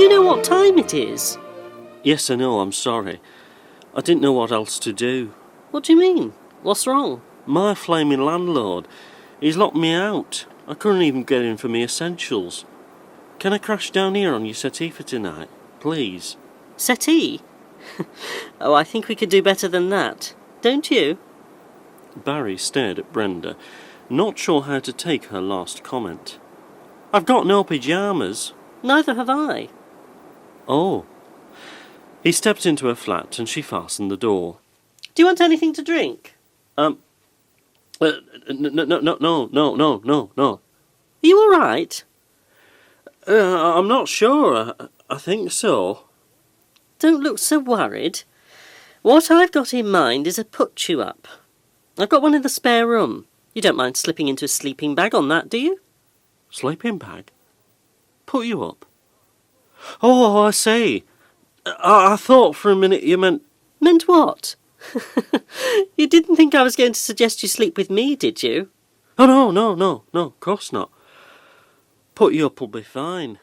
you know what time it is? Yes, I know, I'm sorry. I didn't know what else to do. What do you mean? What's wrong? My flaming landlord. He's locked me out. I couldn't even get in for me essentials. Can I crash down here on your settee for tonight, please? Settee? Oh, I think we could do better than that. Don't you? Barry stared at Brenda, not sure how to take her last comment. I've got no pyjamas. Neither have I. Oh. He stepped into her flat and she fastened the door. Do you want anything to drink? No. Are you all right? I'm not sure. I think so. Don't look so worried. What I've got in mind is a put-you-up. I've got one in the spare room. You don't mind slipping into a sleeping bag on that, do you? Sleeping bag? Put you up? Oh, I say. I thought for a minute you meant... Meant what? You didn't think I was going to suggest you sleep with me, did you? Oh, no, of course not. Put you up will be fine.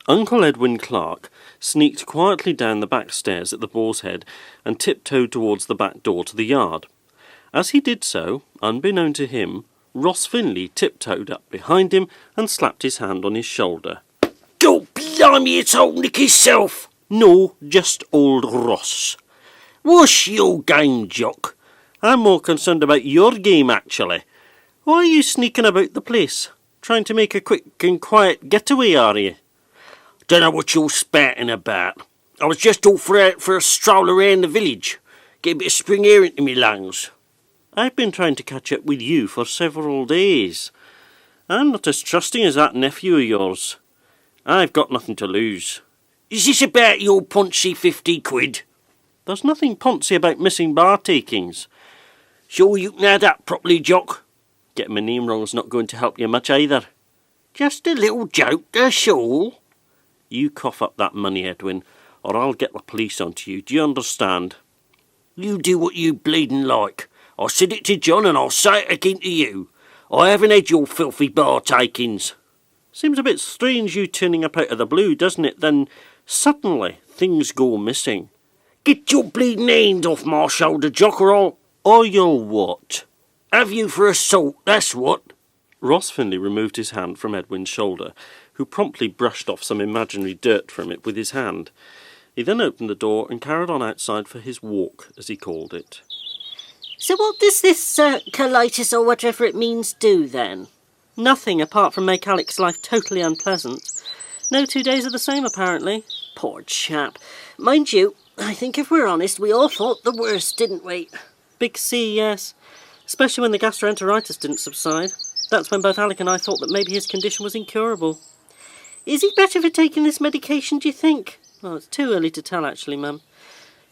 Uncle Edwin Clark sneaked quietly down the back stairs at the Boar's Head and tiptoed towards the back door to the yard. As he did so, unbeknown to him, Ross Finlay tiptoed up behind him and slapped his hand on his shoulder. God blimey, it's old Nick himself. No, just old Ross. What's your game, Jock? I'm more concerned about your game, actually. Why are you sneaking about the place? Trying to make a quick and quiet getaway, are you? Don't know what you're spouting about. I was just off for a stroll around the village. Get a bit of spring air into me lungs. I've been trying to catch up with you for several days. I'm not as trusting as that nephew of yours. I've got nothing to lose. Is this about your poncy 50 quid? There's nothing poncy about missing bar takings. Sure you can add up properly, Jock? Getting my name wrong's not going to help you much either. Just a little joke, that's all. You cough up that money, Edwin, or I'll get the police onto you. Do you understand? You do what you bleeding like. I said it to John and I'll say it again to you. I haven't had your filthy bar takings. Seems a bit strange you turning up out of the blue, doesn't it? Then suddenly things go missing. Get your bleeding hand off my shoulder, Jock, or you'll what? Have you for assault, that's what. Ross Finlay removed his hand from Edwin's shoulder, who promptly brushed off some imaginary dirt from it with his hand. He then opened the door and carried on outside for his walk, as he called it. So what does this colitis or whatever it means do, then? Nothing, apart from make Alec's life totally unpleasant. No 2 days are the same, apparently. Poor chap. Mind you, I think if we're honest, we all thought the worst, didn't we? Big C, yes. Especially when the gastroenteritis didn't subside. That's when both Alec and I thought that maybe his condition was incurable. Is he better for taking this medication, do you think? Well, it's too early to tell, actually, Mum.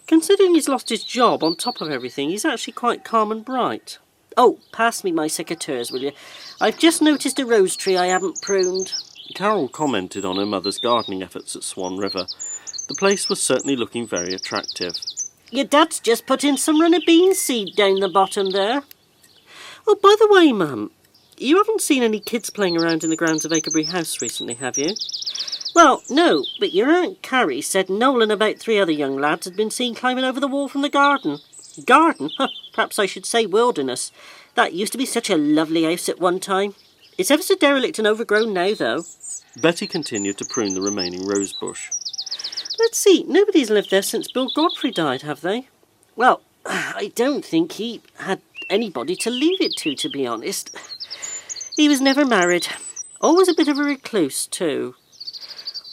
Considering he's lost his job on top of everything, he's actually quite calm and bright. Oh, pass me my secateurs, will you? I've just noticed a rose tree I haven't pruned. Carol commented on her mother's gardening efforts at Swan River. The place was certainly looking very attractive. Your dad's just put in some runner bean seed down the bottom there. Oh, by the way, Mum, you haven't seen any kids playing around in the grounds of ACREBURY House recently, have you? Well, no, but your Aunt Carrie said Noel and about 3 other young lads had been seen climbing over the wall from the garden. Garden? Perhaps I should say wilderness. That used to be such a lovely house at one time. It's ever so derelict and overgrown now, though. Betty continued to prune the remaining rose bush. Let's see, nobody's lived there since Bill Godfrey died, have they? Well, I don't think he had anybody to leave it to be honest. He was never married. Always a bit of a recluse, too.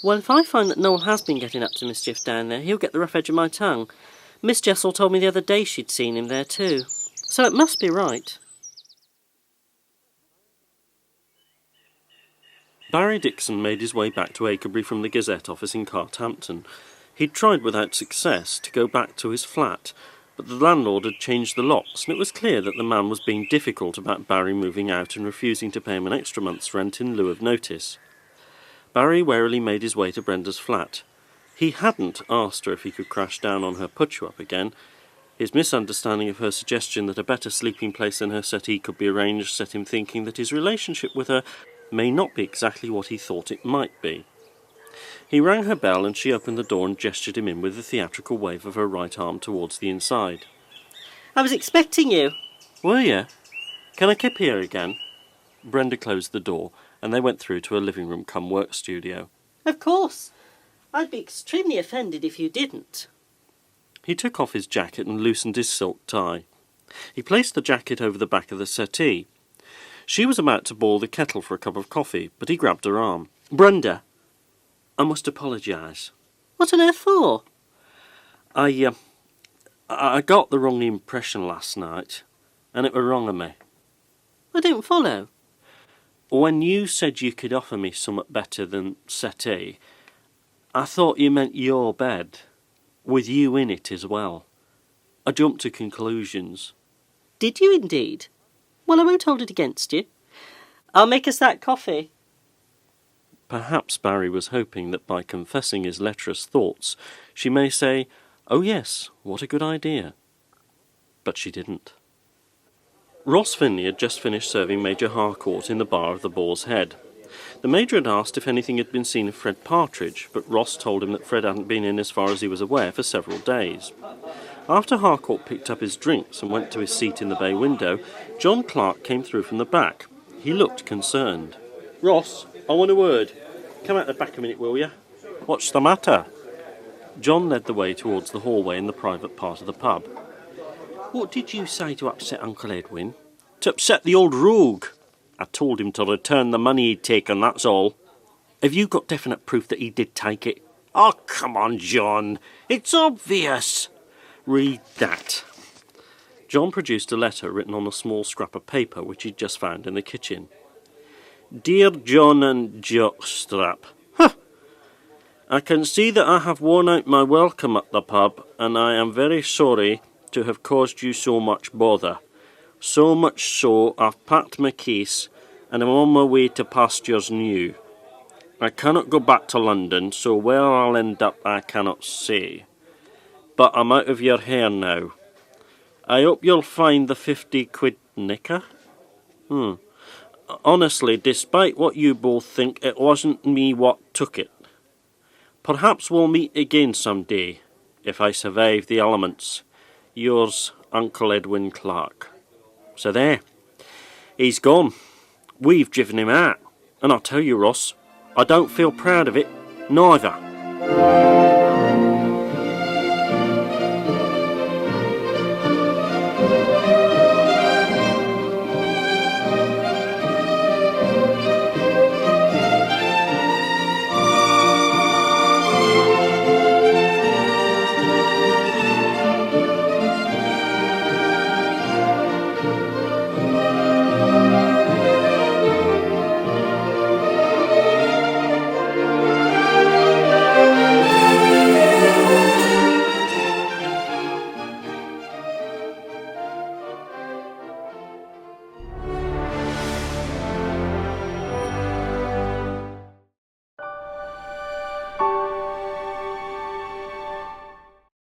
Well, if I find that Noel has been getting up to mischief down there, he'll get the rough edge of my tongue. Miss Jessel told me the other day she'd seen him there, too. So it must be right. Barry Dixon made his way back to ACREBURY from the Gazette office in Carthampton. He'd tried without success to go back to his flat, but the landlord had changed the locks, and it was clear that the man was being difficult about Barry moving out and refusing to pay him an extra month's rent in lieu of notice. Barry warily made his way to Brenda's flat. He hadn't asked her if he could crash down on her put-you-up again. His misunderstanding of her suggestion that a better sleeping place than her settee could be arranged set him thinking that his relationship with her may not be exactly what he thought it might be. He rang her bell and she opened the door and gestured him in with a theatrical wave of her right arm towards the inside. I was expecting you. Were you? Can I kip here again? Brenda closed the door and they went through to a living room cum work studio. Of course. I'd be extremely offended if you didn't. He took off his jacket and loosened his silk tie. He placed the jacket over the back of the settee. She was about to boil the kettle for a cup of coffee, but he grabbed her arm. Brenda, I must apologise. What on earth for? I got the wrong impression last night, and it were wrong of me. I don't follow. When you said you could offer me somewhat better than settee, I thought you meant your bed, with you in it as well. I jumped to conclusions. Did you indeed? Well, I won't hold it against you. I'll make us that coffee. Perhaps Barry was hoping that by confessing his lecherous thoughts, she may say, "Oh yes, what a good idea." But she didn't. Ross Finlay had just finished serving Major Harcourt in the bar of the Boar's Head. The Major had asked if anything had been seen of Fred Partridge, but Ross told him that Fred hadn't been in as far as he was aware for several days. After Harcourt picked up his drinks and went to his seat in the bay window, John Clark came through from the back. He looked concerned. "Ross, I want a word. Come out the back a minute, will you?" "What's the matter?" John led the way towards the hallway in the private part of the pub. "What did you say to upset Uncle Edwin?" "To upset the old rogue. I told him to return the money he'd taken, that's all." "Have you got definite proof that he did take it?" "Oh, come on, John. It's obvious." "Read that." John produced a letter written on a small scrap of paper which he'd just found in the kitchen. "Dear John and Jockstrap, I can see that I have worn out my welcome at the pub, and I am very sorry to have caused you so much bother. So much so, I've packed my case, and I'm on my way to pastures new. I cannot go back to London, so where I'll end up I cannot say. But I'm out of your hair now. I hope you'll find the 50 quid nicker. Honestly, despite what you both think, it wasn't me what took it. Perhaps we'll meet again some day, if I survive the elements. Yours, Uncle Edwin Clark." So there. He's gone. We've driven him out. And I'll tell you, Ross, I don't feel proud of it, neither.